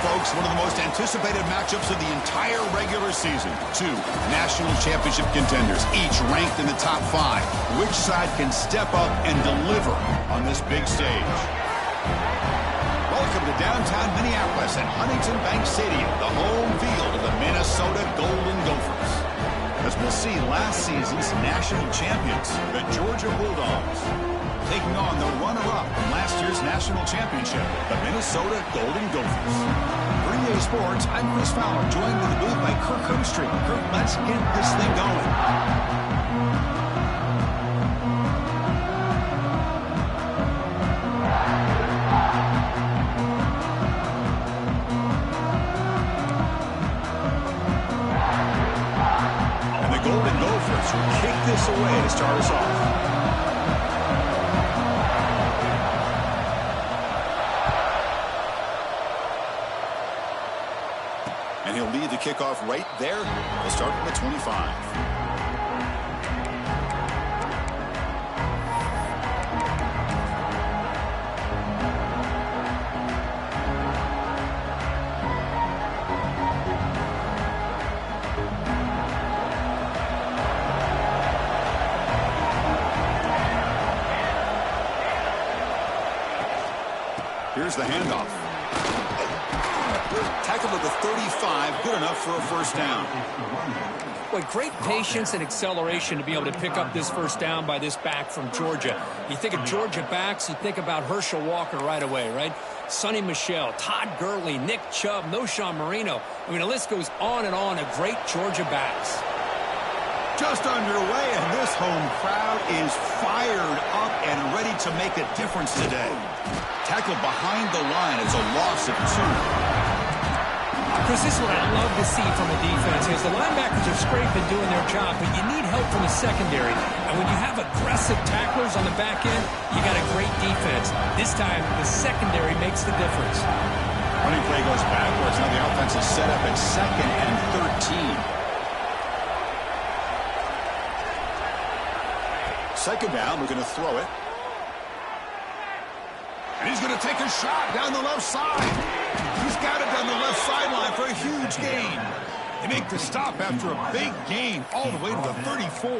folks, one of the most anticipated matchups of the entire regular season. Two national championship contenders, each ranked in the top 5. Which side can step up and deliver on this big stage? Welcome to downtown Minneapolis at Huntington Bank Stadium, the home field of the Minnesota Golden Gophers. As we'll see, last season's national champions, the Georgia Bulldogs, taking on the runner-up from last year's national championship, the Minnesota Golden Gophers. For EA Sports, I'm Chris Fowler, joined in the booth by Kirk Herbstreit. Kirk, let's get this thing going. And the Golden Gophers will kick this away to start us off. And he'll lead the kickoff right there. We'll start from the 25. Here's the handoff. Tackle to the 35, good enough for a first down. Boy, great patience and acceleration to be able to pick up this first down by this back from Georgia. You think of Georgia backs, you think about Herschel Walker right away, right? Sonny Michel, Todd Gurley, Nick Chubb, Noshawn Marino. I mean, the list goes on and on of great Georgia backs. Just underway, and this home crowd is fired up and ready to make a difference today. Tackle behind the line is a loss of 2. Chris, this is what I love to see from a defense is the linebackers are scraping doing their job, but you need help from the secondary. And when you have aggressive tacklers on the back end, you got a great defense. This time, the secondary makes the difference. Running play goes backwards. Now the offense is set up at 2nd and 13. Second down, we're going to throw it. And he's going to take a shot down the left side. He's got it down the left sideline for a huge gain. They make the stop after a big gain all the way to the 34.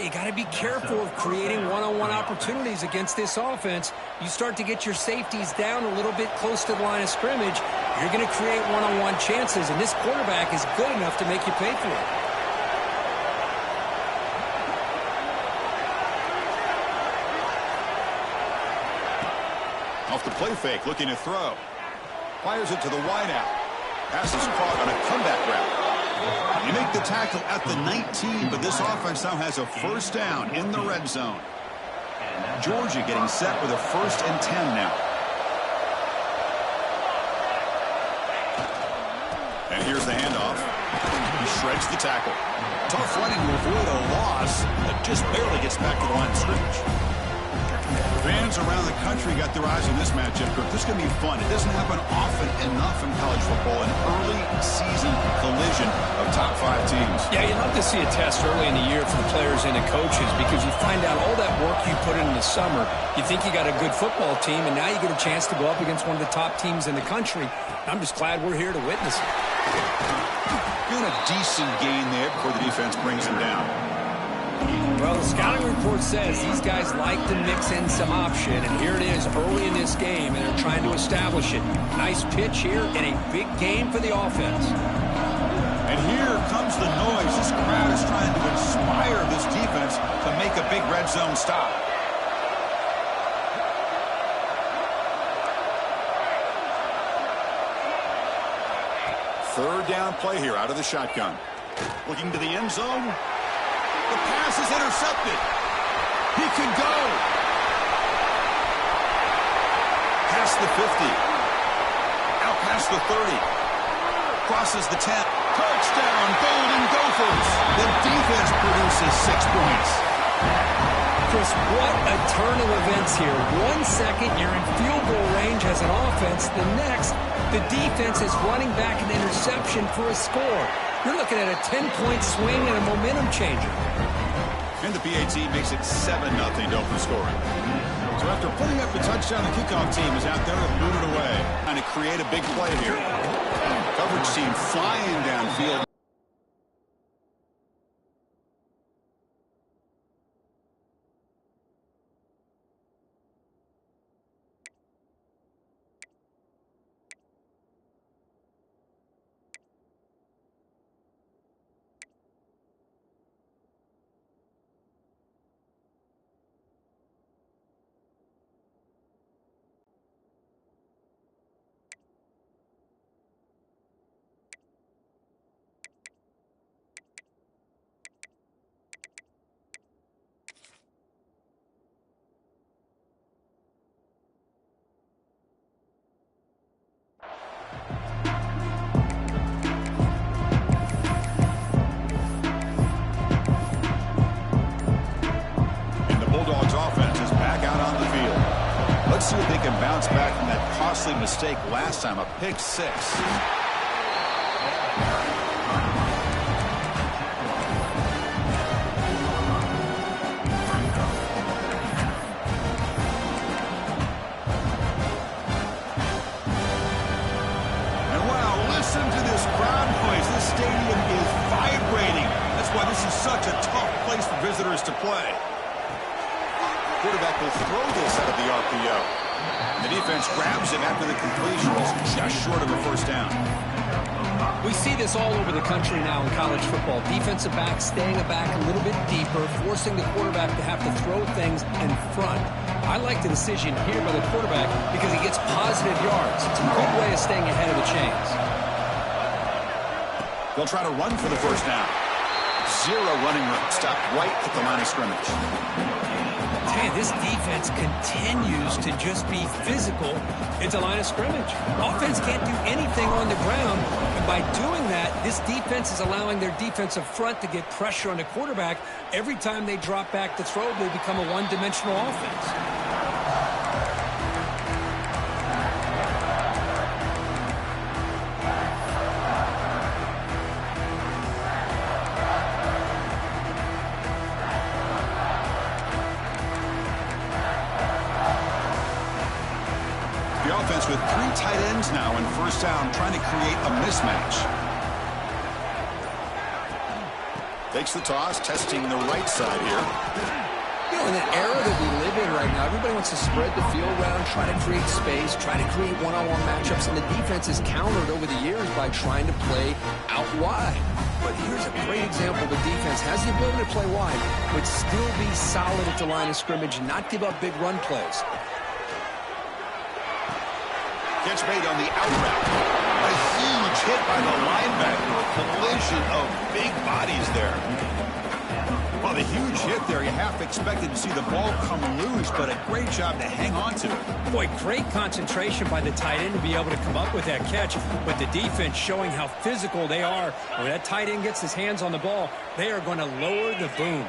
You got to be careful of creating one-on-one opportunities against this offense. You start to get your safeties down a little bit close to the line of scrimmage, you're going to create one-on-one chances, and this quarterback is good enough to make you pay for it. Off the play fake, looking to throw. Fires it to the wideout. Pass is caught on a comeback route. You make the tackle at the 19, but this offense now has a first down in the red zone. Georgia getting set with a 1st and 10 now. And here's the handoff. He shreds the tackle. Tough running to avoid a loss, but just barely gets back to the line of scrimmage. Fans around the country got their eyes on this matchup, Kirk. This is going to be fun. It doesn't happen often enough in college football, an early season collision of top 5 teams. Yeah, you'd love to see a test early in the year for the players and the coaches because you find out all that work you put in the summer. You think you got a good football team, and now you get a chance to go up against one of the top teams in the country. I'm just glad we're here to witness it. Doing a decent gain there before the defense brings him down. Well, the scouting report says these guys like to mix in some option, and here it is early in this game, and they're trying to establish it. Nice pitch here and a big game for the offense. And here comes the noise. This crowd is trying to inspire this defense to make a big red zone stop. Third down play here out of the shotgun. Looking to the end zone. The pass is intercepted. He can go. Past the 50. Out past the 30. Crosses the 10. Touchdown, Golden Gophers. The defense produces 6 points. Chris, what a turn of events here. 1 second, you're in field goal range as an offense. The next, the defense is running back an interception for a score. You're looking at a 10-point swing and a momentum changer. And the PAT makes it 7-0 to open scoring. So after putting up the touchdown, the kickoff team is out there to boot it away. trying to create a big play here. Coverage team flying downfield. Let's see if they can bounce back from that costly mistake last time, a pick six. And wow, listen to this crowd noise. This stadium is vibrating. That's why this is such a tough place for visitors to play. Quarterback will throw this out of the RPO. The defense grabs him after the completion is just short of a first down. We see this all over the country now in college football. Defensive backs staying back a little bit deeper, forcing the quarterback to have to throw things in front. I like the decision here by the quarterback because he gets positive yards. It's a good way of staying ahead of the chains. They'll try to run for the first down. Zero running room. Stopped right at the line of scrimmage. Hey, this defense continues to just be physical at the line of scrimmage. Offense can't do anything on the ground, and by doing that, this defense is allowing their defensive front to get pressure on the quarterback. Every time they drop back to throw, they become a one-dimensional offense. With three tight ends now in first down, trying to create a mismatch. Takes the toss, testing the right side here. You know, in the era that we live in right now, everybody wants to spread the field around, try to create space, try to create one-on-one matchups, and the defense is countered over the years by trying to play out wide. But here's a great example. The defense has the ability to play wide, but still be solid at the line of scrimmage and not give up big run plays. Catch made on the out route. A huge hit by the linebacker. A collision of big bodies there. Well, the huge hit there, you half expected to see the ball come loose, but a great job to hang on to it. Boy, great concentration by the tight end to be able to come up with that catch, but the defense showing how physical they are. When that tight end gets his hands on the ball, they are going to lower the boom.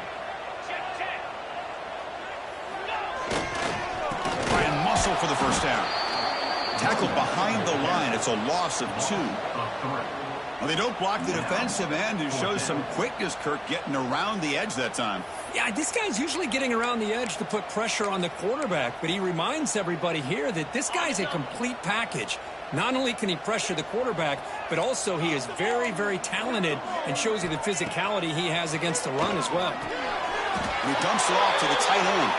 Brian Muscle for the first down. Tackled behind the line. It's a loss of 2. Well, they don't block the defensive end, who shows some quickness, Kirk, getting around the edge that time. Yeah, this guy's usually getting around the edge to put pressure on the quarterback, but he reminds everybody here that this guy's a complete package. Not only can he pressure the quarterback, but also he is very, very talented and shows you the physicality he has against the run as well. And he dumps it off to the tight end.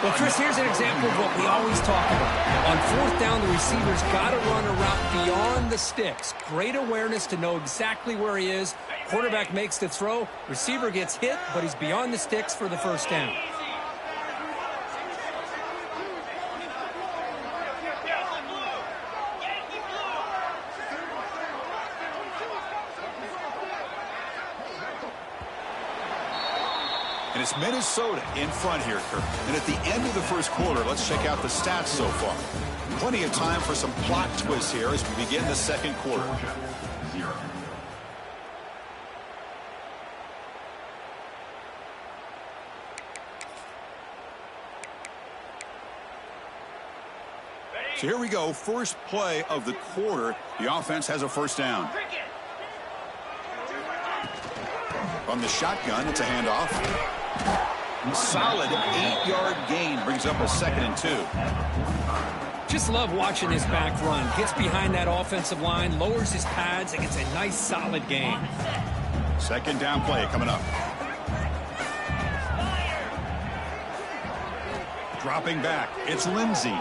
Well, Chris, here's an example of what we always talk about. On fourth down, the receiver's got to run a route beyond the sticks. Great awareness to know exactly where he is. Quarterback makes the throw. Receiver gets hit, but he's beyond the sticks for the first down. And it's Minnesota in front here, Kirk. And at the end of the first quarter, let's check out the stats so far. Plenty of time for some plot twists here as we begin the second quarter. So here we go, first play of the quarter. The offense has a first down. From the shotgun, it's a handoff. Solid 8-yard gain, brings up a 2nd and 2. Just love watching this back run. Gets behind that offensive line, lowers his pads, and gets a nice, solid gain. Second down play coming up. Dropping back, it's Lindsey.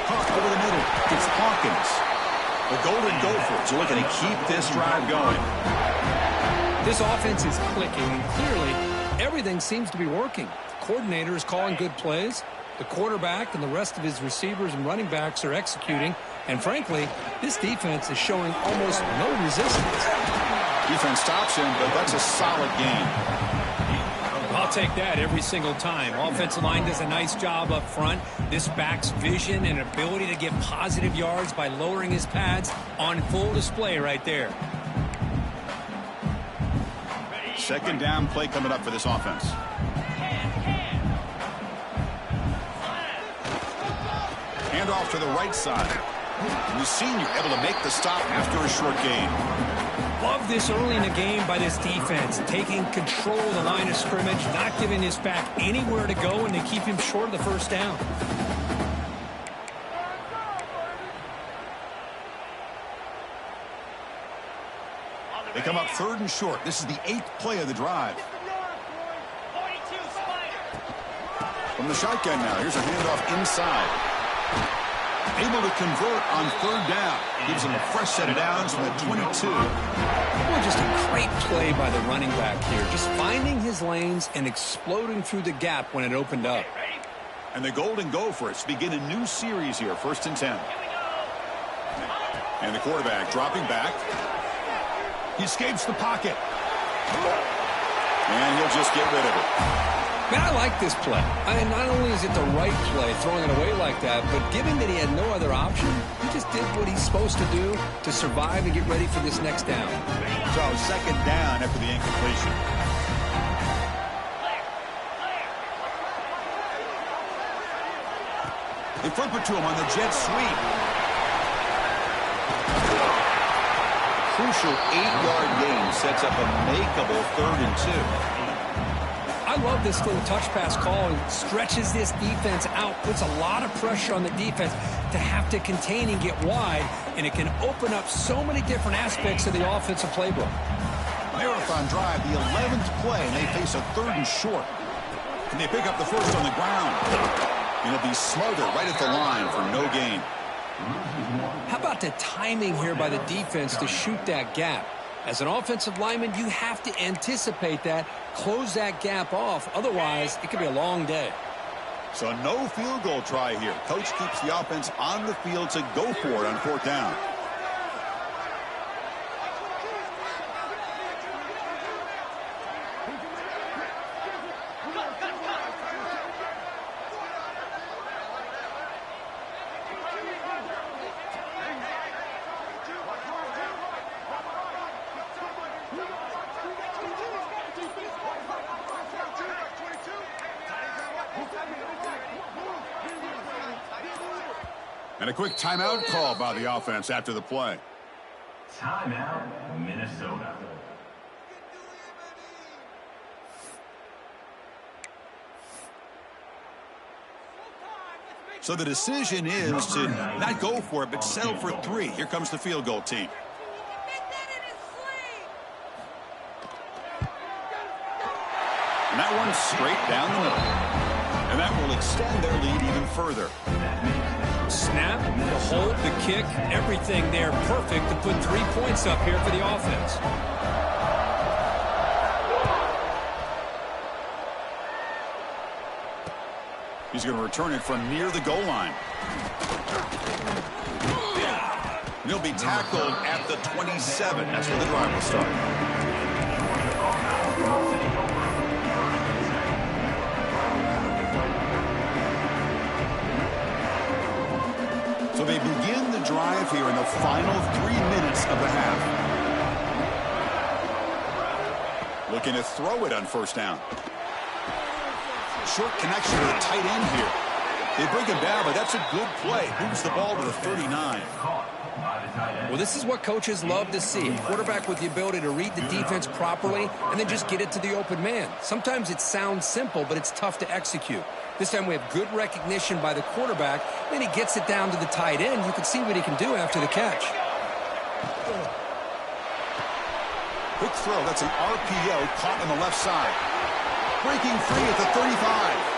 Caught over the middle, it's Hawkins. The Golden Gophers are looking to keep this drive going. This offense is clicking, and clearly everything seems to be working. The coordinator is calling good plays. The quarterback and the rest of his receivers and running backs are executing. And frankly, this defense is showing almost no resistance. Defense stops him, but that's a solid game. I'll take that every single time. Offensive line does a nice job up front. This back's vision and ability to get positive yards by lowering his pads on full display right there. Second down play coming up for this offense. Hand off to the right side. The senior able to make the stop after a short gain. Love this early in the game by this defense, taking control of the line of scrimmage, not giving this back anywhere to go, and to keep him short of the first down. They come up third and short. This is the 8th play of the drive. From the shotgun now, here's a handoff inside. Able to convert on third down. Gives him a fresh set of downs from the 22. Well, just a great play by the running back here. Just finding his lanes and exploding through the gap when it opened up. And the Golden Gophers begin a new series here, 1st and 10. And the quarterback dropping back. He escapes the pocket. And he'll just get rid of it. Man, I like this play. Not only is it the right play, throwing it away like that, but given that he had no other option, he just did what he's supposed to do to survive and get ready for this next down. So, second down after the incompletion. They flip it to him on the jet sweep. Crucial 8-yard gain sets up a makeable 3rd and 2. I love this little touch pass call. It stretches this defense out, puts a lot of pressure on the defense to have to contain and get wide, and it can open up so many different aspects of the offensive playbook. Marathon drive, the 11th play, and they face a 3rd and short. And they pick up the first on the ground. And it'll be smothered right at the line for no gain. How about the timing here by the defense to shoot that gap? As an offensive lineman, you have to anticipate that, close that gap off. Otherwise, it could be a long day. So no field goal try here. Coach keeps the offense on the field to go for it on 4th down. And a quick timeout call by the offense after the play. Timeout, Minnesota. So the decision is to not go for it, but settle for 3. Here comes the field goal team. And that one's straight down the middle. And that will extend their lead even further. Snap, the hold, the kick, everything there perfect to put 3 points up here for the offense. He's going to return it from near the goal line. And he'll be tackled at the 27. That's where the drive will start. So they begin the drive here in the final 3 minutes of the half. Looking to throw it on 1st down. Short connection to the tight end here. They bring him down, but that's a good play. Moves the ball to the 39. Well, this is what coaches love to see. A quarterback with the ability to read the defense properly and then just get it to the open man. Sometimes it sounds simple, but it's tough to execute. This time we have good recognition by the quarterback. Then he gets it down to the tight end. You can see what he can do after the catch. Quick throw. That's an RPO caught on the left side. Breaking free at the 35.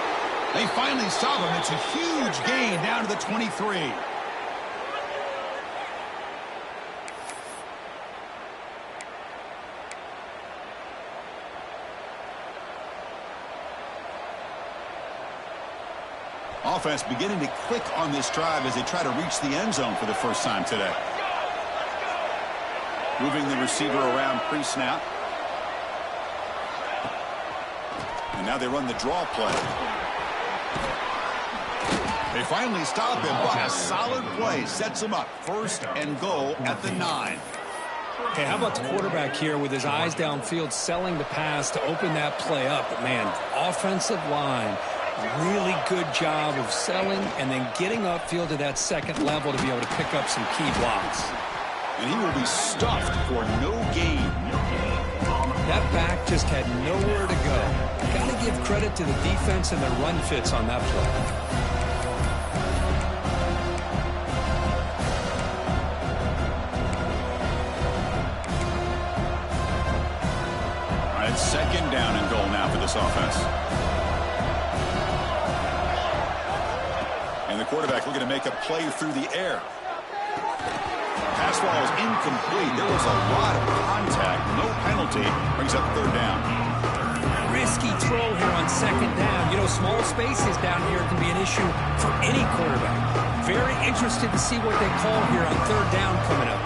They finally stop him. It's a huge gain down to the 23. Offense beginning to click on this drive as they try to reach the end zone for the first time today. Moving the receiver around pre-snap. And now they run the draw play. They finally stop him, but a solid play sets him up. First and goal at the 9. Hey, how about the quarterback here with his eyes downfield selling the pass to open that play up? But man, offensive line, really good job of selling and then getting upfield to that second level to be able to pick up some key blocks. And he will be stuffed for no gain. That back just had nowhere to go. Got to give credit to the defense and the run fits on that play. All right, second down and goal now for this offense. And the quarterback looking to make a play through the air. Pass ball is incomplete. There was a lot of contact. No penalty. Brings up third down. Risky throw here on second down. You know, small spaces down here can be an issue for any quarterback. Very interested to see what they call here on third down coming up.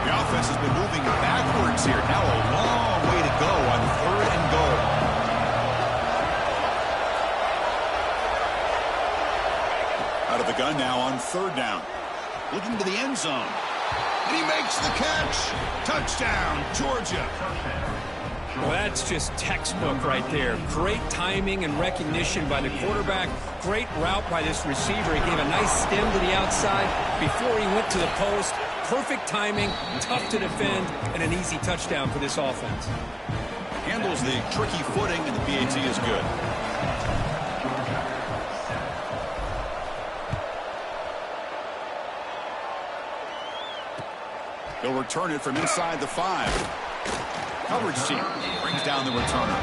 The offense has been moving backwards here. Now a long way to go on third and goal. Out of the gun now on third down. Looking to the end zone. And he makes the catch. Touchdown, Georgia. Well, that's just textbook right there. Great timing and recognition by the quarterback. Great route by this receiver. He gave a nice stem to the outside before he went to the post. Perfect timing, tough to defend, and an easy touchdown for this offense. Handles the tricky footing, and the PAT is good. They'll return it from inside the 5. Coverage team brings down the returner.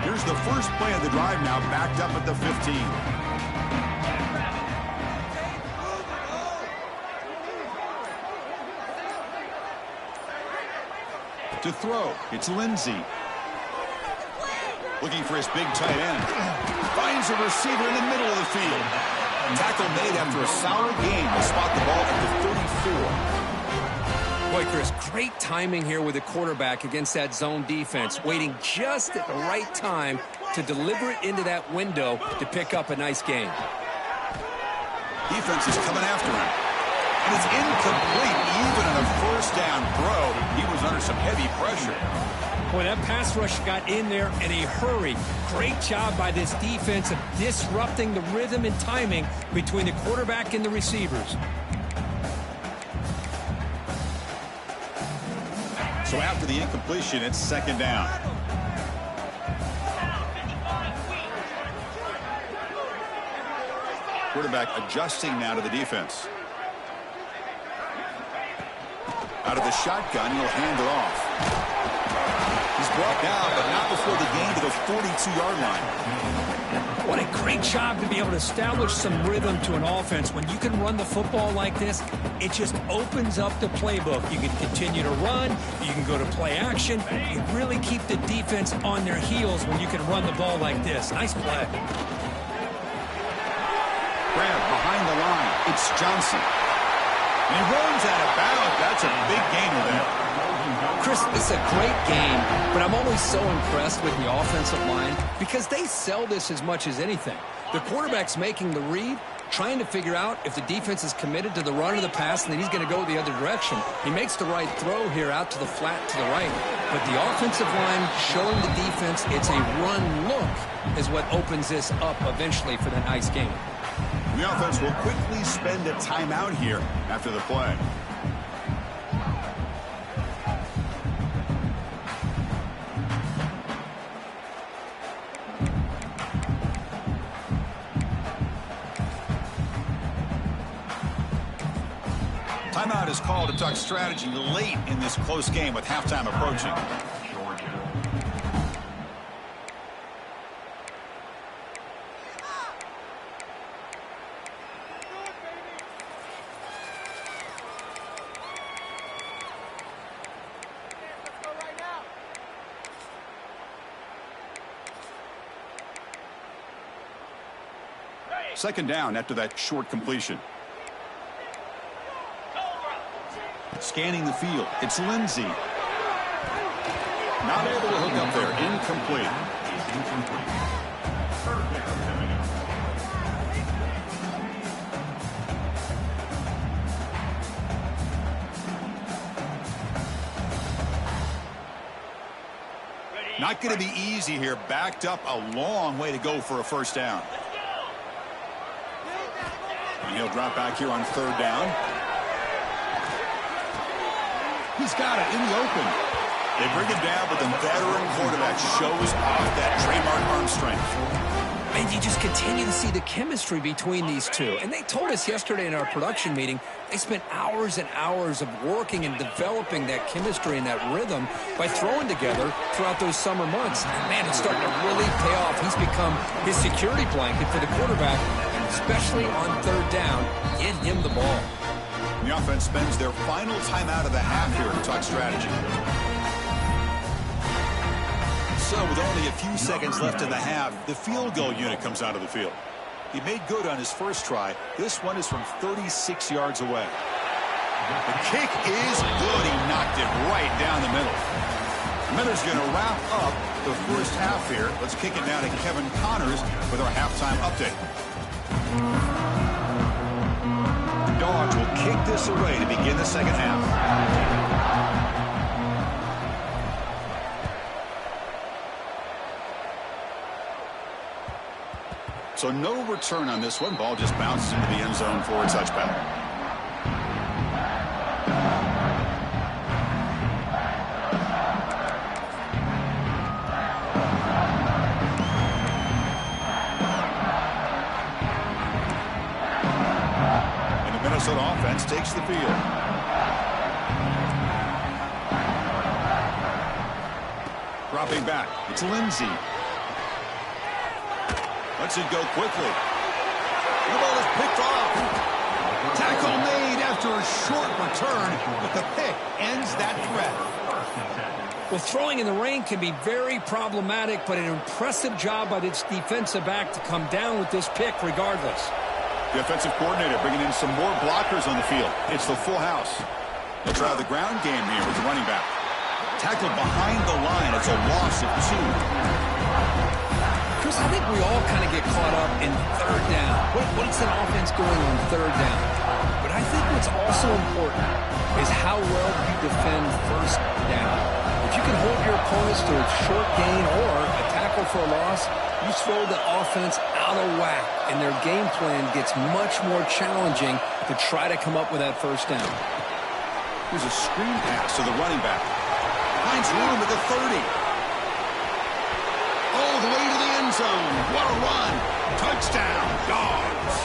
Here's the first play of the drive now, backed up at the 15. To throw, it's Lindsey. Looking for his big tight end. Finds a receiver in the middle of the field. Tackle made after a solid game. Will spot the ball at the 34. Boy, Chris, great timing here with the quarterback against that zone defense. Waiting just at the right time to deliver it into that window to pick up a nice gain. Defense is coming after him. And it's incomplete. Even on a first down throw, he was under some heavy pressure. Boy, that pass rush got in there in a hurry. Great job by this defense of disrupting the rhythm and timing between the quarterback and the receivers. So after the incompletion, it's second down. Quarterback adjusting now to the defense. Out of the shotgun, he'll hand it off. He's brought down, but not before the gain to the 42-yard line. What a great job to be able to establish some rhythm to an offense. When you can run the football like this, it just opens up the playbook. You can continue to run. You can go to play action. You really keep the defense on their heels when you can run the ball like this. Nice play. Grab behind the line. It's Johnson. And he runs out of bounds. That's a big gainer there. Chris, it's a great game, but I'm always so impressed with the offensive line because they sell this as much as anything. The quarterback's making the read, trying to figure out if the defense is committed to the run or the pass, and then he's going to go the other direction. He makes the right throw here out to the flat to the right. But the offensive line showing the defense it's a run look is what opens this up eventually for that nice game. The offense will quickly spend a timeout here after the play. Timeout is called to talk strategy late in this close game with halftime approaching. Second down after that short completion. Scanning the field. It's Lindsey. Not able to hook up there. Incomplete. Not going to be easy here. Backed up a long way to go for a first down. And he'll drop back here on third down. He's got it in the open. They bring him down, but the veteran quarterback shows off that trademark arm strength. And you just continue to see the chemistry between these two. And they told us yesterday in our production meeting, they spent hours and hours of working and developing that chemistry and that rhythm by throwing together throughout those summer months. And man, it's starting to really pay off. He's become his security blanket for the quarterback, and especially on third down, get him the ball. The offense spends their final timeout of the half here to talk strategy. So with only a few seconds left in the half, the field goal unit comes out of the field. He made good on his first try. This one is from 36 yards away. The kick is good. He knocked it right down the middle. Miller's going to wrap up the first half here. Let's kick it now to Kevin Connors with our halftime update. The Dogs will kick this away to begin the second half. So no return on this one. Ball just bounces into the end zone for a touchback. And the Minnesota offense takes the field. Dropping back. It's Lindsey. Lets it go quickly. The ball is picked off. Tackle made after a short return, but the pick ends that threat. Well, throwing in the rain can be very problematic, but an impressive job by this defensive back to come down with this pick regardless. The offensive coordinator bringing in some more blockers on the field. It's the full house. They'll try the ground game here with the running back. Tackled behind the line. It's a loss of 2. Chris, I think we all kind of get caught up in third down. What's an offense doing on third down? But I think what's also important is how well you defend first down. If you can hold your opponents to a short gain or a tackle for a loss, you throw the offense out of whack, and their game plan gets much more challenging to try to come up with that first down. Here's a screen pass to the running back. Finds room at the 30. All the way to the end zone. What a run. Touchdown, Dogs.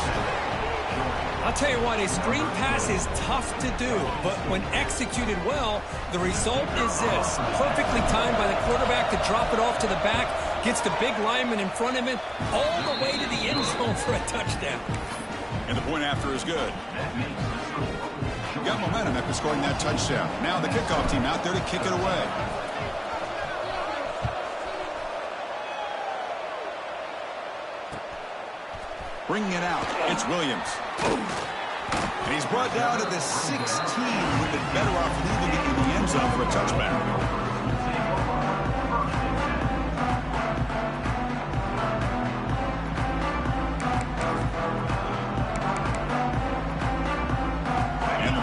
I'll tell you what, a screen pass is tough to do, but when executed well, the result is this. Perfectly timed by the quarterback to drop it off to the back, gets the big lineman in front of him, all the way to the end zone for a touchdown. And the point after is good. Got momentum after scoring that touchdown. Now the kickoff team out there to kick it away. Bringing it out, it's Williams. And he's brought down at the 16. Would have been better off leaving it in the end zone for a touchback.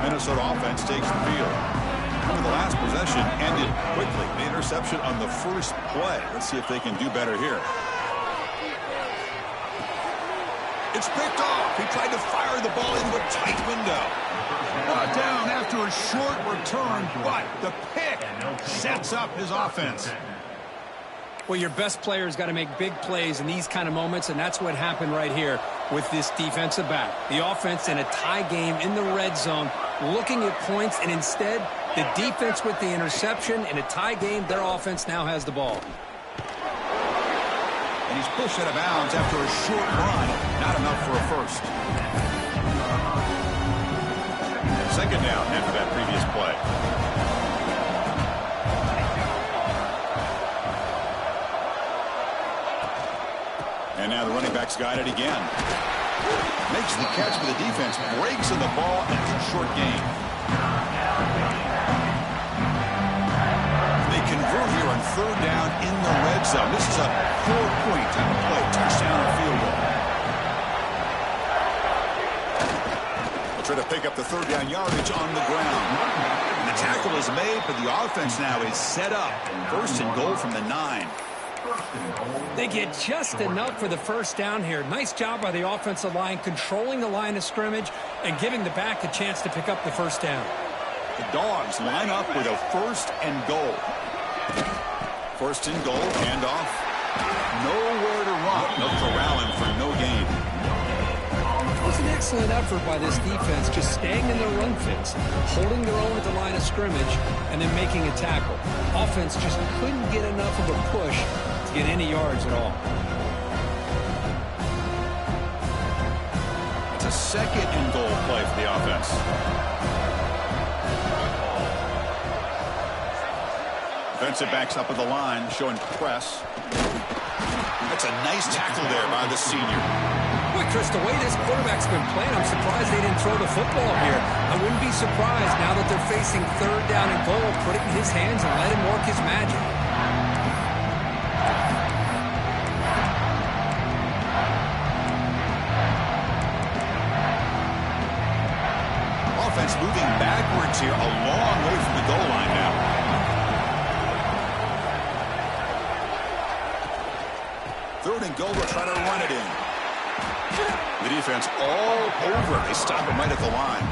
Minnesota offense takes the field. The last possession ended quickly. The interception on the first play. Let's see if they can do better here. It's picked off. He tried to fire the ball into a tight window. Brought down after a short return, but the pick sets up his offense. Well, your best player's got to make big plays in these kind of moments, and that's what happened right here with this defensive back. The offense in a tie game in the red zone, looking at points, and instead, the defense with the interception. In a tie game, their offense now has the ball. And he's pushed out of bounds after a short run. Not enough for a first. Second down after that previous play. And now the running back's got it again. Makes the catch for the defense. Breaks in the ball, and it's a short gain. They convert here on third down in the red zone. This is a 4-point type of play. Touchdown or field goal. They'll try to pick up the third down yardage on the ground. And the tackle is made, but the offense now is set up. First and goal from the 9. They get just enough for the first down here. Nice job by the offensive line, controlling the line of scrimmage and giving the back a chance to pick up the first down. The Dogs line up with a first and goal. First and goal, handoff. Nowhere to run. No corralling for no gain. It was an excellent effort by this defense, just staying in their run fits, holding their own at the line of scrimmage, and then making a tackle. Offense just couldn't get enough of a push to get any yards at all. It's a second and goal play for the offense. Defensive backs up with the line, showing press. That's a nice tackle there by the senior. Boy, Chris, the way this quarterback's been playing, I'm surprised they didn't throw the football here. I wouldn't be surprised now that they're facing third down and goal, put it in his hands and let him work his magic. Offense moving backwards here, a long way from the goal line now. Third and goal, they'll try to run it in. The defense all over. They stop him right at the line.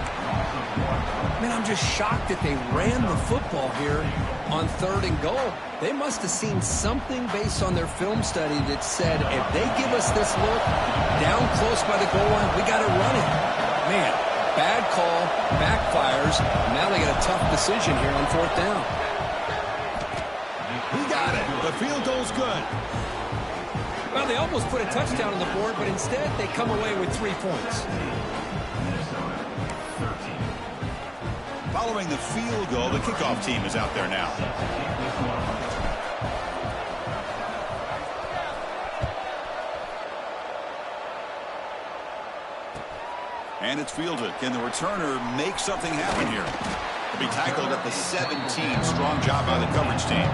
Man, I'm just shocked that they ran the football here on third and goal. They must have seen something based on their film study that said, if they give us this look down close by the goal line, we got to run it. Man, bad call, backfires. Now they got a tough decision here on fourth down. He got it. The field goal's good. Well, they almost put a touchdown on the board, but instead they come away with 3 points. Following the field goal, the kickoff team is out there now. And it's fielded. Can the returner make something happen here? He'll be tackled at the 17. Strong job by the coverage team.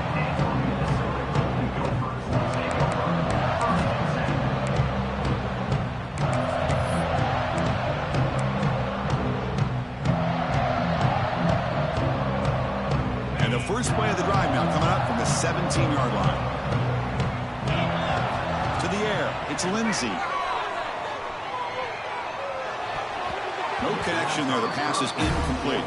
First play of the drive now coming up from the 17-yard line. To the air, it's Lindsey. No connection there. The pass is incomplete.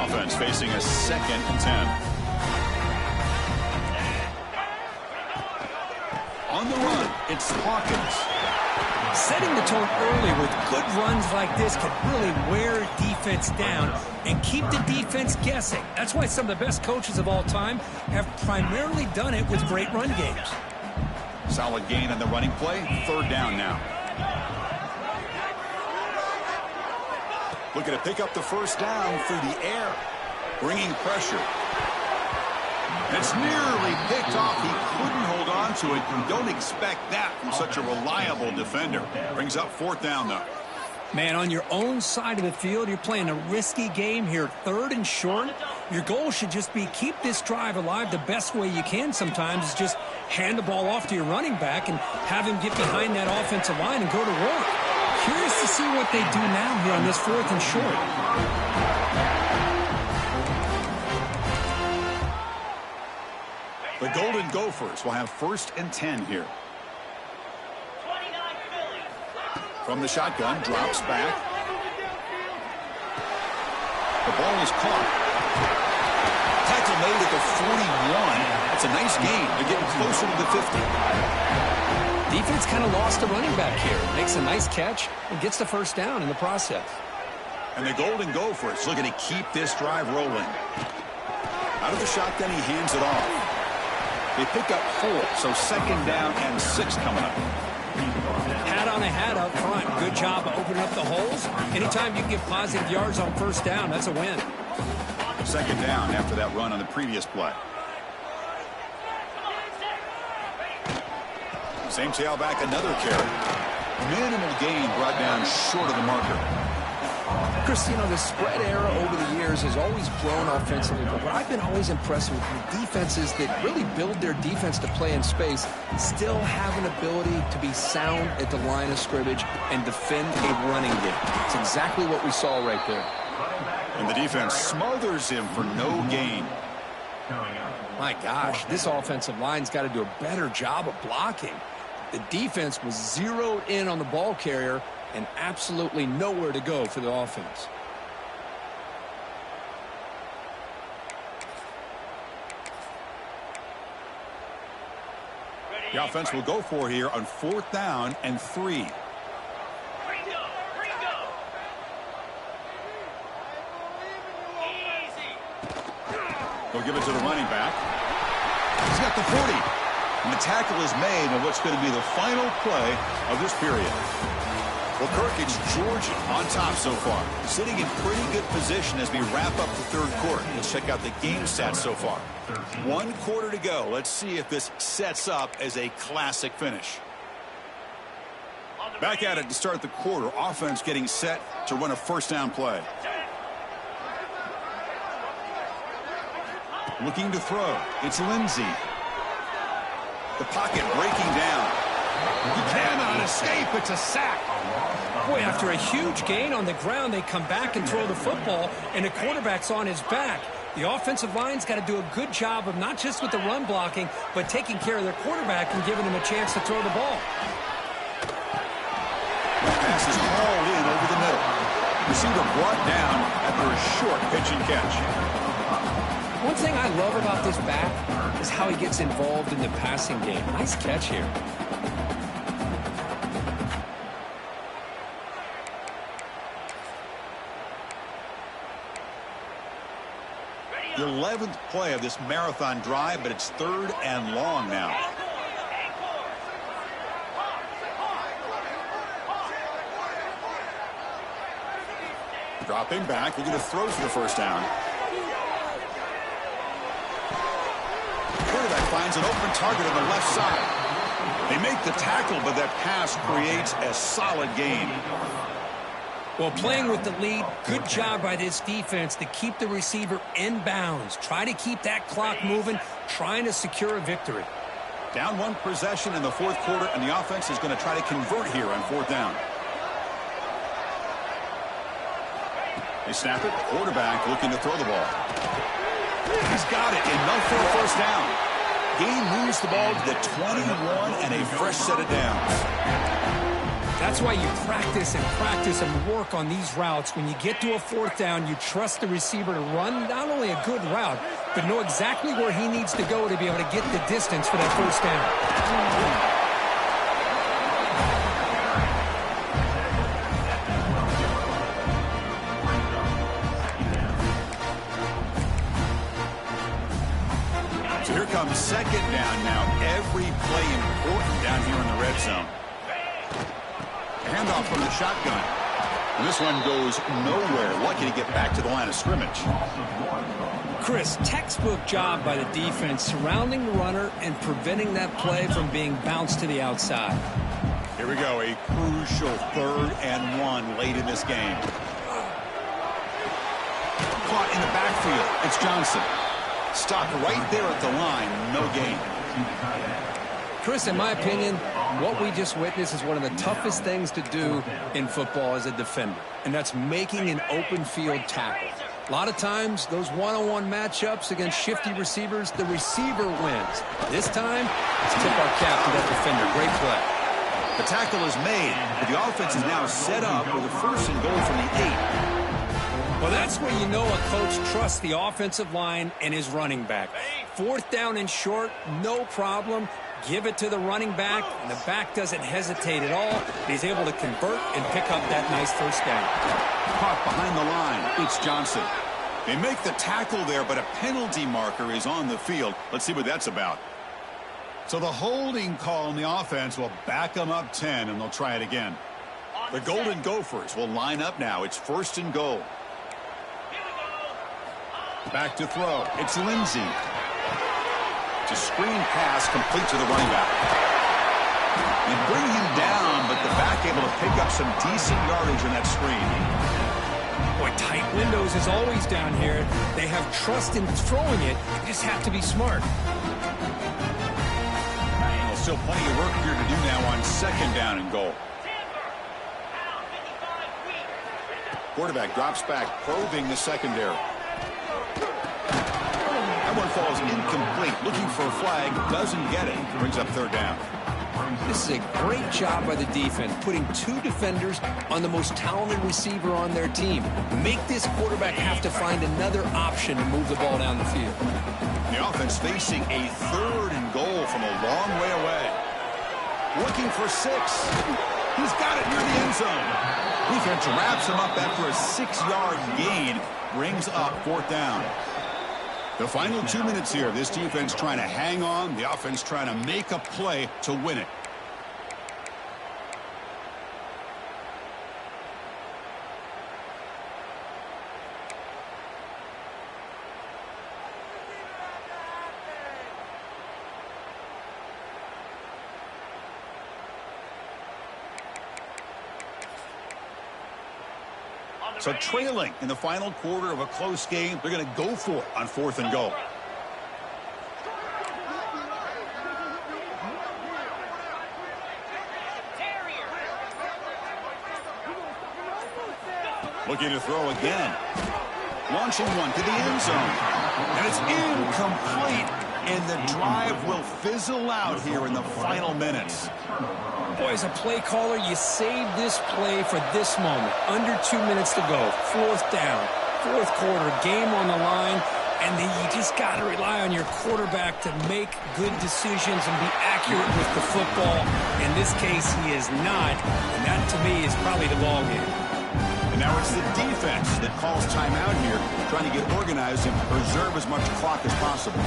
Offense facing a 2nd and 10. On the run, it's Hawkins. Setting the tone early with good runs like this can really wear defense down and keep the defense guessing. That's why some of the best coaches of all time have primarily done it with great run games. Solid gain on the running play. Third down now. Looking to pick up the first down through the air. Bringing pressure. It's nearly picked off. He couldn't hold on to it. You don't expect that from such a reliable defender. Brings up 4th down, though. Man, on your own side of the field, you're playing a risky game here. 3rd and short. Your goal should just be keep this drive alive the best way you can sometimes is just hand the ball off to your running back and have him get behind that offensive line and go to work. Curious to see what they do now here on this 4th and short. The Golden Gophers will have 1st and 10 here. From the shotgun, drops back. The ball is caught. Tackle made at the 41. That's a nice gain. They're getting closer to the 50. Defense kind of lost a running back here. Makes a nice catch and gets the 1st down in the process. And the Golden Gophers looking to keep this drive rolling. Out of the shotgun, he hands it off. They pick up 4, so 2nd down and 6 coming up. Hat on a hat up front. Good job of opening up the holes. Anytime you can get positive yards on 1st down, that's a win. 2nd down after that run on the previous play. Same tailback, another carry. Minimal gain brought down short of the marker. Chris, you know, the spread era over the years has always grown offensively, but what I've been always impressed with defenses that really build their defense to play in space still have an ability to be sound at the line of scrimmage and defend a running game. It's exactly what we saw right there. And the defense smothers him for no gain. My gosh, this offensive line's got to do a better job of blocking. The defense was zeroed in on the ball carrier and absolutely nowhere to go for the offense. The offense will go for here on 4th down and 3. They'll give it to the running back. He's got the 40. And the tackle is made on what's going to be the final play of this period. Well, Kirk, it's Georgia on top so far. Sitting in pretty good position as we wrap up the 3rd quarter. Let's check out the game stats so far. 1 quarter to go. Let's see if this sets up as a classic finish. Back at it to start the quarter. Offense getting set to run a 1st down play. Looking to throw. It's Lindsey. The pocket breaking down. He cannot escape. It's a sack. Boy, after a huge gain on the ground, they come back and throw the football, and the quarterback's on his back. The offensive line's got to do a good job of not just with the run blocking, but taking care of their quarterback and giving him a chance to throw the ball. The pass is hauled in over the middle. Receiver brought down after a short pitch and catch. One thing I love about this back is how he gets involved in the passing game. Nice catch here. The 11th play of this marathon drive, but it's 3rd and long now. Dropping back, looking to throw for the 1st down. Quarterback finds an open target on the left side. They make the tackle, but that pass creates a solid gain. Well, playing with the lead, good job by this defense to keep the receiver in bounds. Try to keep that clock moving, trying to secure a victory. Down 1 possession in the 4th quarter, and the offense is going to try to convert here on 4th down. They snap it. Quarterback looking to throw the ball. He's got it. Enough for a 1st down. Gain moves the ball to the 21 and a fresh set of downs. That's why you practice and work on these routes. When you get to a 4th down, you trust the receiver to run not only a good route, but know exactly where he needs to go to be able to get the distance for that 1st down. So here comes 2nd down now. Every play important down here in the red zone. Handoff from the shotgun. And this one goes nowhere. Lucky to get back to the line of scrimmage. Chris, textbook job by the defense surrounding the runner and preventing that play from being bounced to the outside. Here we go, a crucial 3rd and 1 late in this game. Caught in the backfield. It's Johnson. Stopped right there at the line. No gain. Chris, in my opinion, what we just witnessed is one of the toughest things to do in football as a defender, and that's making an open field tackle. A lot of times, those one-on-one matchups against shifty receivers, the receiver wins. This time, let's tip our cap to that defender. Great play. The tackle is made, but the offense is now set up with a 1st and goal from the 8. Well, that's where you know a coach trusts the offensive line and his running back. 4th down and short, no problem. Give it to the running back, and the back doesn't hesitate at all. He's able to convert and pick up that nice 1st down. Caught behind the line. It's Johnson. They make the tackle there, but a penalty marker is on the field. Let's see what that's about. So the holding call on the offense will back them up 10, and they'll try it again. The Golden Gophers will line up now. It's 1st and goal. Back to throw. It's Lindsey. It's a screen pass complete to the running back. They bring him down, but the back able to pick up some decent yardage on that screen. Boy, tight windows is always down here. They have trust in throwing it. You just have to be smart. Well, still plenty of work here to do now on 2nd down and goal. Quarterback drops back, probing the secondary. That one falls incomplete. Looking for a flag, doesn't get it. Brings up 3rd down. This is a great job by the defense, putting 2 defenders on the most talented receiver on their team. Make this quarterback have to find another option to move the ball down the field. The offense facing a 3rd and goal from a long way away. Looking for 6. He's got it near the end zone. Defense wraps him up after a 6-yard gain. Brings up 4th down. The final 2 minutes here. This defense trying to hang on. The offense trying to make a play to win it. So trailing in the final quarter of a close game, they're going to go for it on 4th and goal. Looking to throw again. Launching one to the end zone. And it's incomplete. And the drive will fizzle out here in the final minutes. Boy, as a play caller, you save this play for this moment. Under 2 minutes to go. 4th down. 4th quarter. Game on the line. And then you just got to rely on your quarterback to make good decisions and be accurate with the football. In this case, he is not. And that, to me, is probably the ball game. And now it's the defense that calls timeout here, trying to get organized and preserve as much clock as possible.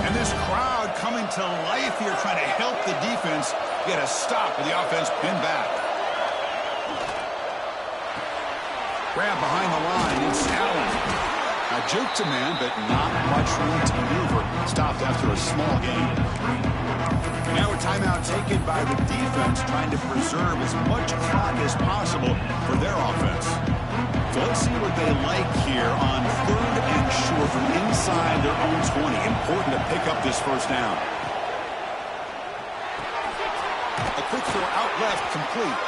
And this crowd coming to life here, trying to help the defense get a stop with the offense pinned back. Grab behind the line, it's Allen. A juke to man, but not much room to maneuver. Stopped after a small gain. Now a timeout taken by the defense, trying to preserve as much clock as possible for their offense. So let's see what they like here on 3rd and short from inside their own 20. Important to pick up this 1st down. A quick throw out left, complete.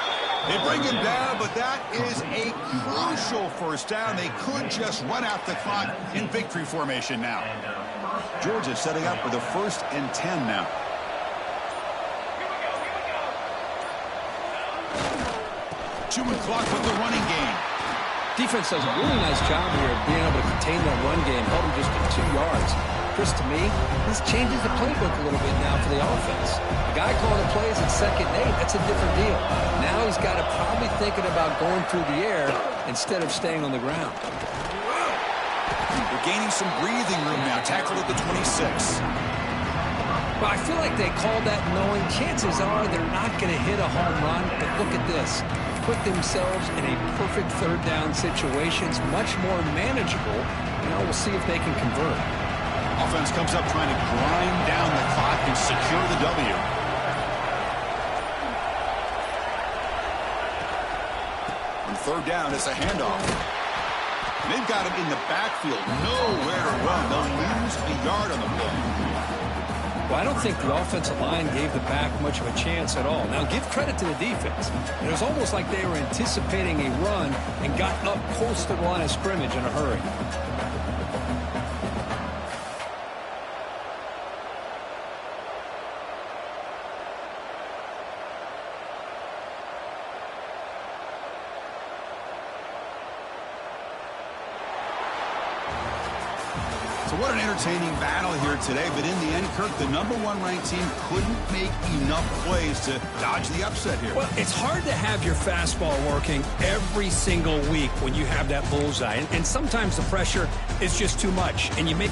They bring him down, but that is a crucial 1st down. They could just run out the clock in victory formation now. Georgia setting up for the 1st and 10 now. Chewing clock with the running game. Defense does a really nice job here of being able to contain that run game, held him just to 2 yards. Chris, to me, this changes the playbook a little bit now for the offense. The guy calling the plays at 2nd and 8, that's a different deal. Now he's got to probably thinking about going through the air instead of staying on the ground. They're gaining some breathing room now. Tackled at the 26. Well, I feel like they called that knowing chances are they're not going to hit a home run. But look at this. Put themselves in a perfect third down situation. It's much more manageable. We'll see if they can convert. Offense comes up trying to grind down the clock and secure the W. On third down, it's a handoff. And they've got him in the backfield. Nowhere to run. They'll lose a yard on the play. Well, I don't think the offensive line gave the back much of a chance at all. Now, give credit to the defense. It was almost like they were anticipating a run and got up close to the line of scrimmage in a hurry. So what an entertaining battle here today, but in the end, Kirk, the #1 ranked team couldn't make enough plays to dodge the upset here. Well, it's hard to have your fastball working every single week when you have that bullseye, and sometimes the pressure is just too much, and you make...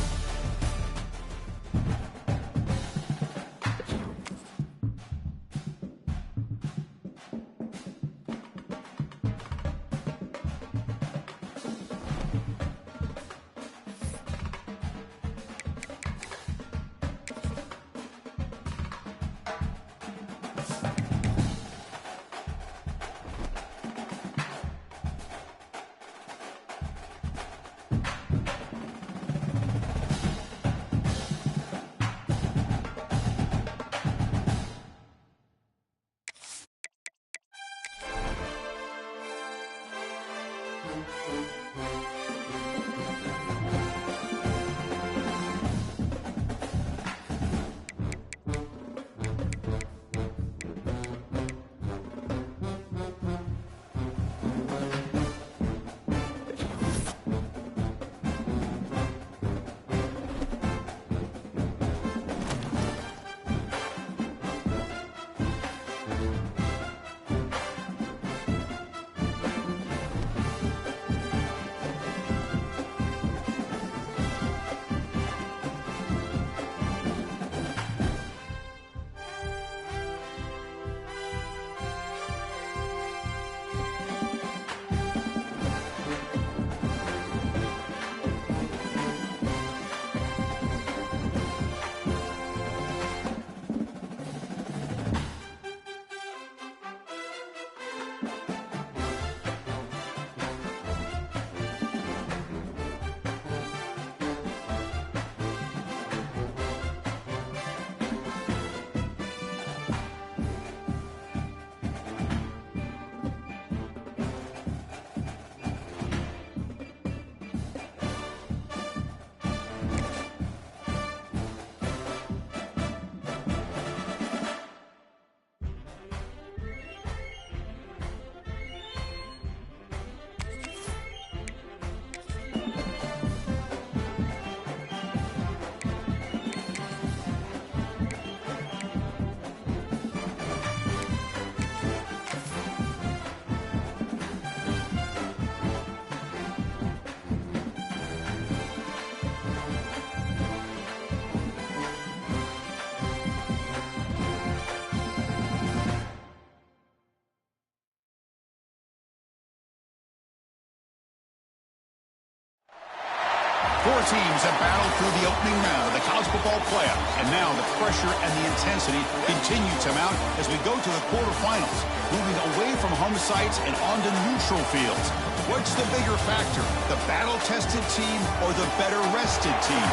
Four teams have battled through the opening round of the college football playoff, and now the pressure and the intensity continue to mount as we go to the quarterfinals, moving away from home sites and onto neutral fields. What's the bigger factor, the battle-tested team or the better-rested team?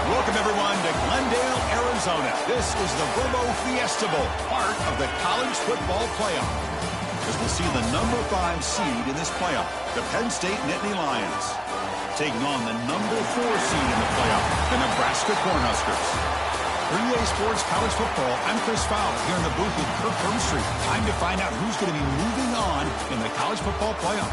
Welcome, everyone, to Glendale, Arizona. This is the Verbo Fiesta Bowl, part of the college football playoff, as we'll see the #5 seed in this playoff, the Penn State Nittany Lions, taking on the #4 seed in the playoff, the Nebraska Cornhuskers. For EA Sports College Football, I'm Chris Fowler here in the booth with Kirk Herbstreit. Time to find out who's going to be moving on in the college football playoff.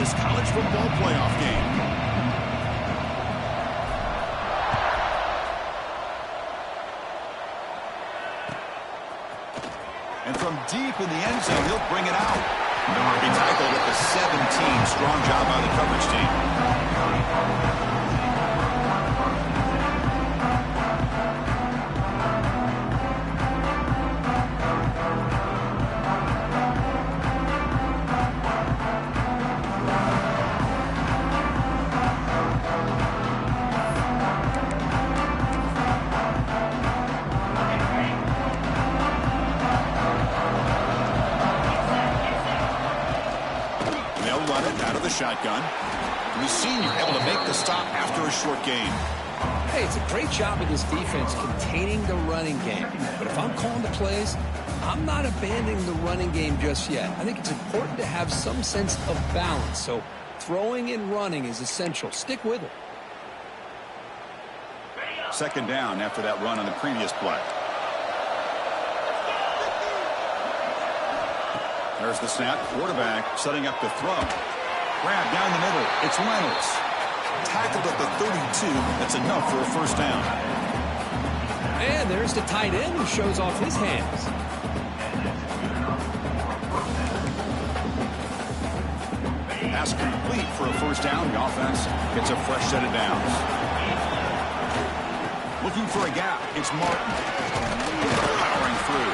this college football playoff game. And from deep in the end zone, he'll bring it out. He tackled at the 17. Strong job by the coverage team. Shotgun. And the senior able to make the stop after a short gain. Hey, it's a great job of this defense containing the running game. But if I'm calling the plays, I'm not abandoning the running game just yet. I think it's important to have some sense of balance. So throwing and running is essential. Stick with it. Second down after that run on the previous play. There's the snap. Quarterback setting up the throw. Grab down the middle. It's Reynolds. Tackled at the 32. That's enough for a first down. And there's the tight end who shows off his hands. Pass complete for a first down. The offense gets a fresh set of downs. Looking for a gap. It's Martin. Powering through.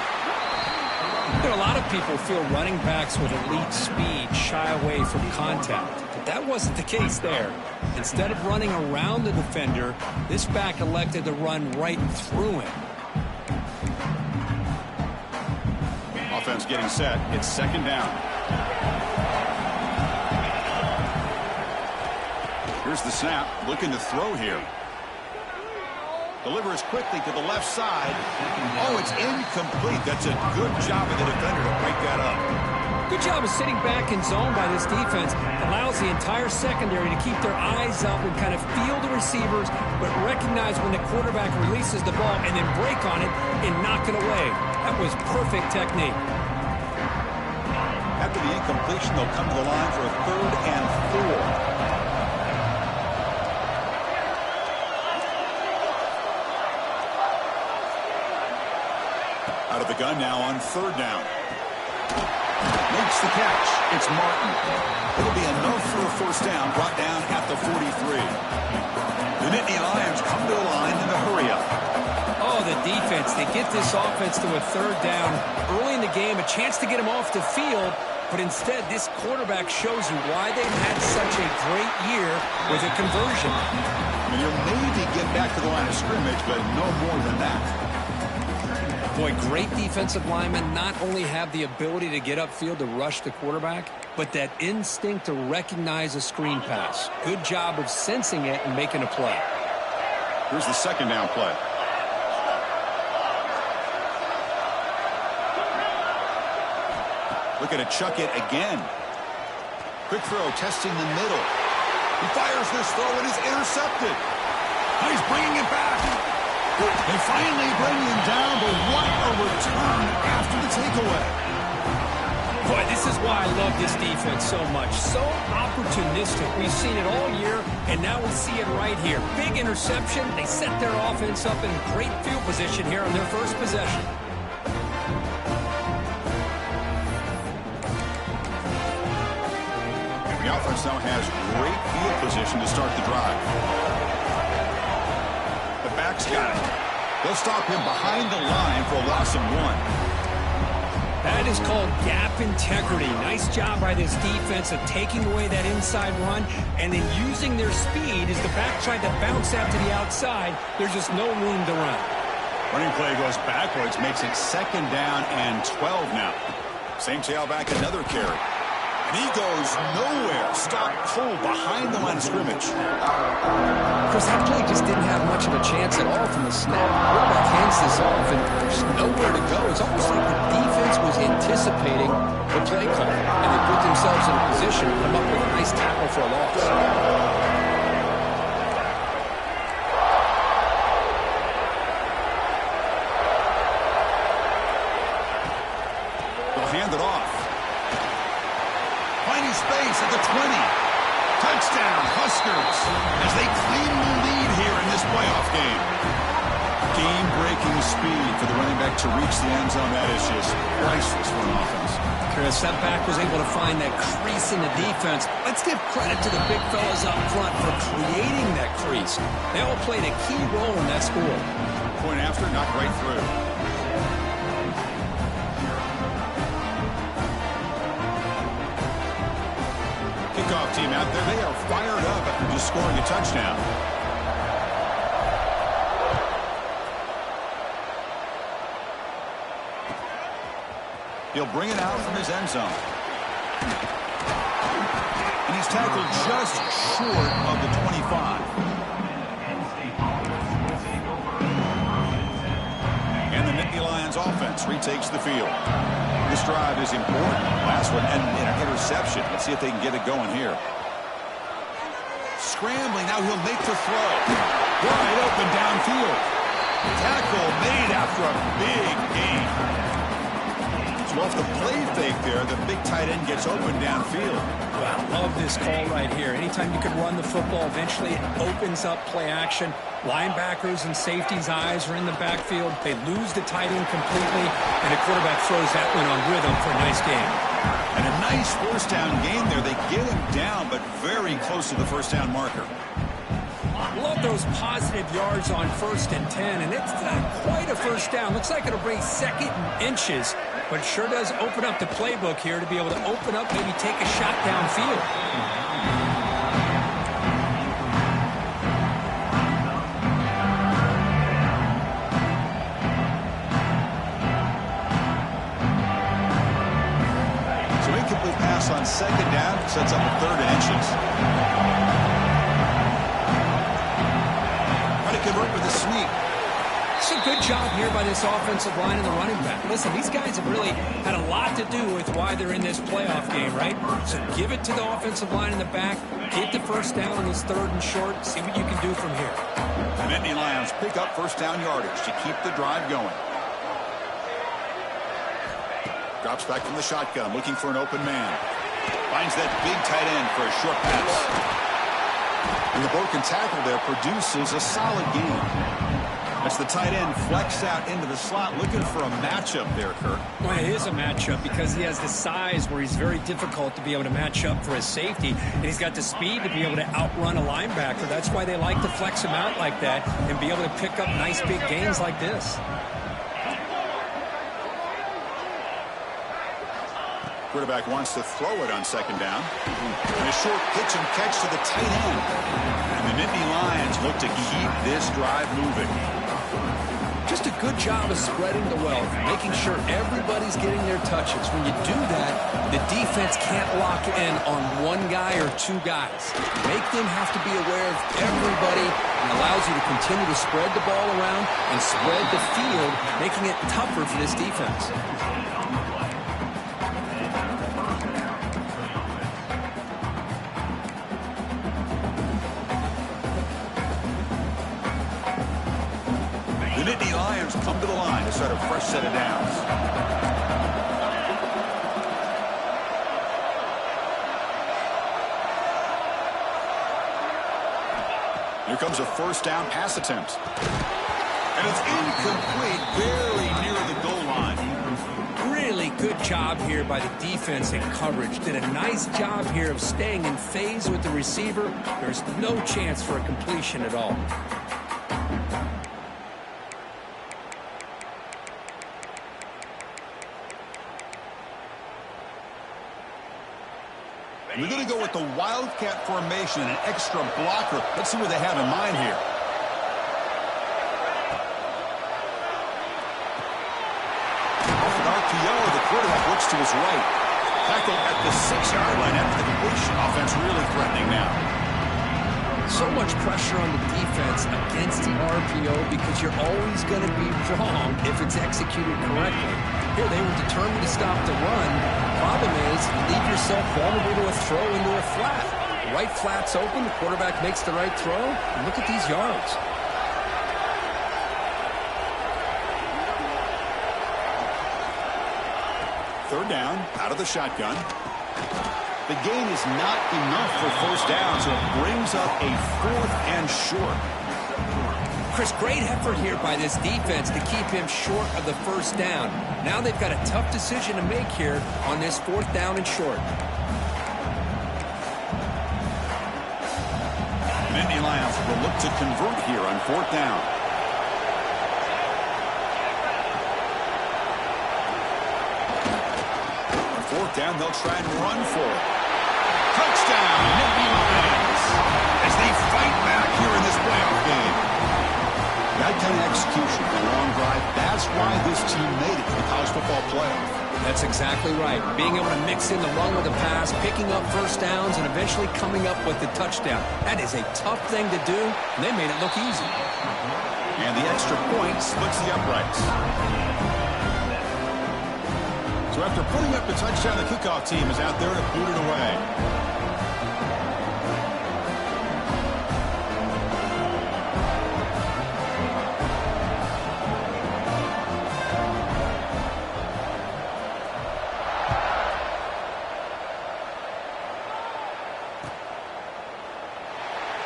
You know, a lot of people feel running backs with elite speed shy away from contact. But that wasn't the case there. Instead of running around the defender, this back elected to run right through him. Offense getting set. It's second down. Here's the snap. Looking to throw here. Delivers quickly to the left side. Oh, it's incomplete. That's a good job of the defender to break that up. Good job of sitting back in zone by this defense. Allows the entire secondary to keep their eyes up and kind of feel the receivers, but recognize when the quarterback releases the ball and then break on it and knock it away. That was perfect technique. After the incompletion, they'll come to the line for a 3rd and 4. Out of the gun now on 3rd down. Makes the catch. It's Martin. It'll be enough for a first down, brought down at the 43. The Nittany Lions come to the line in a hurry up. Oh, the defense. They get this offense to a 3rd down early in the game, a chance to get them off the field, but instead this quarterback shows you why they've had such a great year with a conversion. I mean, you'll maybe get back to the line of scrimmage, but no more than that. Boy, great defensive linemen not only have the ability to get upfield to rush the quarterback, but that instinct to recognize a screen pass. Good job of sensing it and making a play. Here's the second down play. Looking to chuck it again. Quick throw, testing the middle. He fires this throw and is intercepted. He's bringing it back. They finally bring him down, but what a return after the takeaway. Boy, this is why I love this defense so much. So opportunistic. We've seen it all year, and now we see it right here. Big interception. They set their offense up in great field position here on their first possession. The offense now has great field position to start the drive. Back's got it. They'll stop him behind the line for a loss of 1. That is called gap integrity. Nice job by this defense of taking away that inside run and then using their speed as the back tried to bounce out to the outside. There's just no room to run. Running play goes backwards, makes it second down and 12 now. Same tailback, another carry. And he goes nowhere. Stop cold behind the line of scrimmage. Chris, that play just didn't have much of a chance at all from the snap. Quarterback hands this off, and there's nowhere to go. It's almost like the defense was anticipating the play call, and they put themselves in a position to come up with a nice tackle for a loss. They'll hand it off. Finding space at the 20. Touchdown, Huskers, as they claim the lead here in this playoff game. Game-breaking speed for the running back to reach the end zone. That is just priceless for an offense. Chris, that back was able to find that crease in the defense. Let's give credit to the big fellas up front for creating that crease. They all played a key role in that score. Point after, knocked right through. Kickoff team out there. They are fired up after just scoring a touchdown. He'll bring it out from his end zone. And he's tackled just short of the 25. And the Nittany Lions offense retakes the field. This drive is important. Last one ended in an interception. Let's see if they can get it going here. Scrambling. Now he'll make the throw. Wide open downfield. Tackle made after a big gain. So off the play fake there, the big tight end gets open downfield. Wow, love this call right here. Anytime you can run the football, eventually it opens up play action. Linebackers and safeties' eyes are in the backfield. They lose the tight end completely, and the quarterback throws that one on rhythm for a nice gain. And a nice first down gain there. They get him down, but very close to the first down marker. Love those positive yards on 1st and 10, and it's not quite a first down. Looks like it'll bring 2nd and inches, but it sure does open up the playbook here to be able to open up, maybe take a shot downfield. So incomplete pass on 2nd down sets up a 3rd and inches. Convert with a sneak. It's a good job here by this offensive line and the running back. Listen, these guys have really had a lot to do with why they're in this playoff game, right? So give it to the offensive line in the back. Get the first down on this 3rd and short. See what you can do from here. The Nittany Lions pick up first down yardage to keep the drive going. Drops back from the shotgun, looking for an open man. Finds that big tight end for a short pass. And the broken tackle there produces a solid gain. As the tight end flex out into the slot, looking for a matchup there, Kurt. Well, it is a matchup because he has the size where he's very difficult to be able to match up for his safety, and he's got the speed to be able to outrun a linebacker. That's why they like to flex him out like that and be able to pick up nice big gains like this. Quarterback wants to throw it on 2nd down. And a short pitch and catch to the tight end. And the Nittany Lions look to keep this drive moving. Just a good job of spreading the wealth, making sure everybody's getting their touches. When you do that, the defense can't lock in on one guy or 2 guys. Make them have to be aware of everybody and allows you to continue to spread the ball around and spread the field, making it tougher for this defense. The Nittany Lions come to the line to start a fresh set of downs. Here comes a first down pass attempt. And it's incomplete, very near the goal line. Really good job here by the defense in coverage. Did a nice job here of staying in phase with the receiver. There's no chance for a completion at all. We're going to go with the Wildcat formation and an extra blocker. Let's see what they have in mind here. Off an RPO, the quarterback looks to his right. Tackle at the 6-yard line after the completion. Offense really threatening now. So much pressure on the defense against the RPO because you're always going to be wrong if it's executed correctly. Here, they were determined to stop the run. Problem is, you leave yourself vulnerable to a throw into a flat. The right flat's open, the quarterback makes the right throw, and look at these yards. Third down, out of the shotgun. The gain is not enough for first down, so it brings up a 4th and short. Chris, great effort here by this defense to keep him short of the first down. Now they've got a tough decision to make here on this 4th down and short. Nittany Lions will look to convert here on 4th down. On 4th down, they'll try and run for it. Touchdown, Nittany Lions, as they fight back here in this playoff game. That kind of execution, a long drive, that's why this team made it to the college football playoff. That's exactly right. Being able to mix in the run with the pass, picking up first downs, and eventually coming up with the touchdown. That is a tough thing to do, and they made it look easy. And the extra point splits the uprights. So after putting up the touchdown, the kickoff team is out there to boot it away.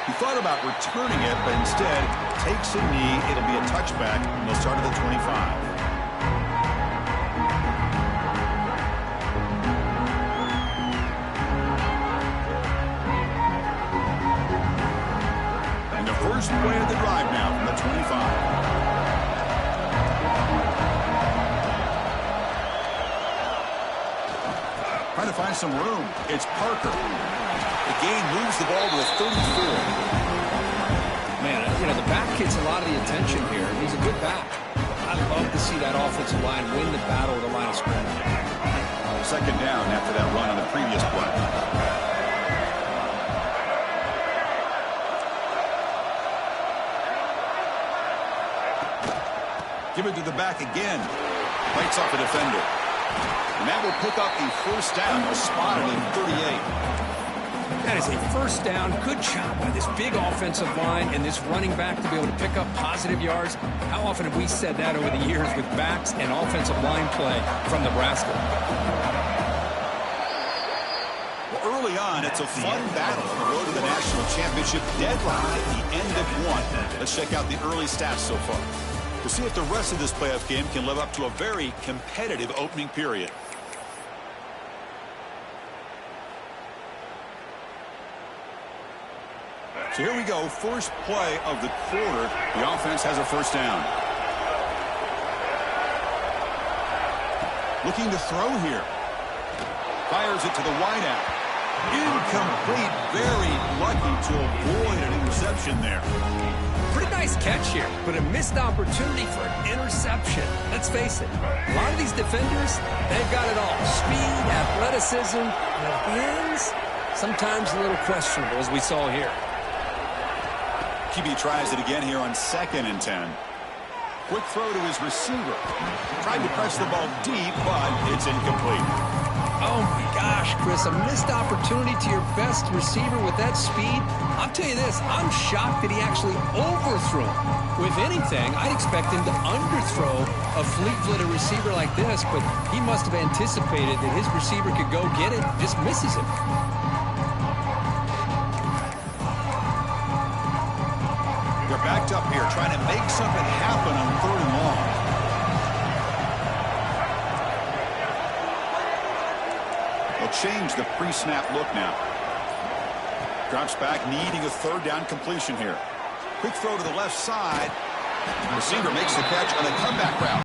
He thought about returning it, but instead takes a knee. It'll be a touchback, and they'll start at the 25. And the first play of the drive now from the 25. Trying to find some room. It's Parker. The gain moves the ball to the 34. Man, you know, the back gets a lot of the attention here. He's a good back. I'd love to see that offensive line win the battle at the line of scrimmage. 2nd down after that run on the previous play. Give it to the back again. Bites off the defender. And that will pick up the first down. They'll spot it in 38. That is a first down. Good job by this big offensive line and this running back to be able to pick up positive yards. How often have we said that over the years with backs and offensive line play from Nebraska? Well, early on, it's a fun battle on the road to the national championship deadline at the end of one. Let's check out the early stats so far. We'll see if the rest of this playoff game can live up to a very competitive opening period. So here we go, first play of the quarter. The offense has a first down. Looking to throw here. Fires it to the wideout. Incomplete, very lucky to avoid an interception there. Pretty nice catch here, but a missed opportunity for an interception. Let's face it, a lot of these defenders, they've got it all. Speed, athleticism, their hands, sometimes a little questionable, as we saw here. QB tries it again here on 2nd and 10. Quick throw to his receiver. Tried to press the ball deep, but it's incomplete. Oh, my gosh, Chris, a missed opportunity to your best receiver with that speed. I'll tell you this, I'm shocked that he actually overthrew him. With anything, I'd expect him to underthrow a fleet-footed receiver like this, but he must have anticipated that his receiver could go get it, just misses him. They're backed up here, trying to make something happen on 3rd and long. They'll change the pre-snap look now. Drops back, needing a 3rd down completion here. Quick throw to the left side. Receiver makes the catch on a comeback route.